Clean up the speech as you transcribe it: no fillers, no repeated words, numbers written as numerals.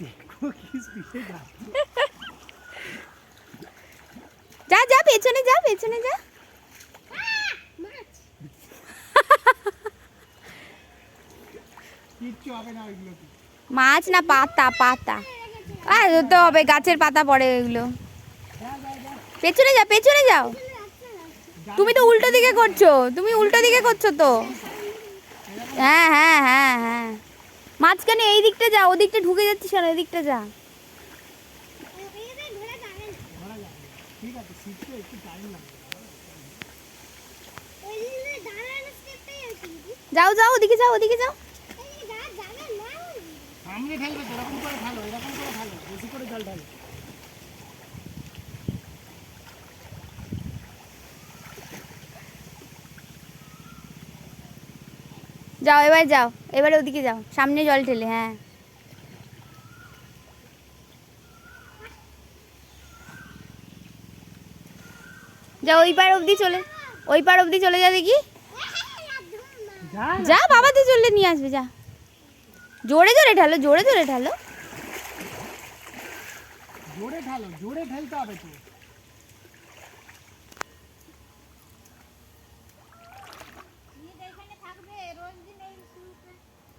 দেখো কি স্পিডে যাচ্ছে। যা যা পেছনে যা পেছনে যা। কিচ্ছু হবে না ওইগুলো। মাছ না পাতা পাতা। ধরতে হবে, গাছের পাতা পড়ে এগুলো। পেছনে যা পেছনে যাও। তুমি তো উল্টো দিকে করছো, তুমি উল্টো দিকে করছো তো। হ্যাঁ হ্যাঁ হ্যাঁ হ্যাঁ, মাঝখানে এই দিকটা যা, ওদিকটা ঢুকে যাচ্ছিস আর এই দিকটা যা। ঠিক আছে, শিখতে একটু টাইম লাগবে। যাও যাও ওদিকে যাও ওদিকে যাও। সামনে ঢালবে তো, এরকম করে ঢালো, এরকম করে ঢালো, বেশি করে জল ঢালো। যাও এবার যাও, এবারে ওদিকে যাও, সামনে জল ঢেলে। হ্যাঁ যা, ওই পার অবধি চলে, ওই পার অবধি চলে যা দেখি। যা বাবাতে চললে নিয়ে আসবে, যা। জোরে জোরে ঢালো, জোরে জোরে ঢালো। জোরে ঢালো, জোরে ঢালতে হবে তো।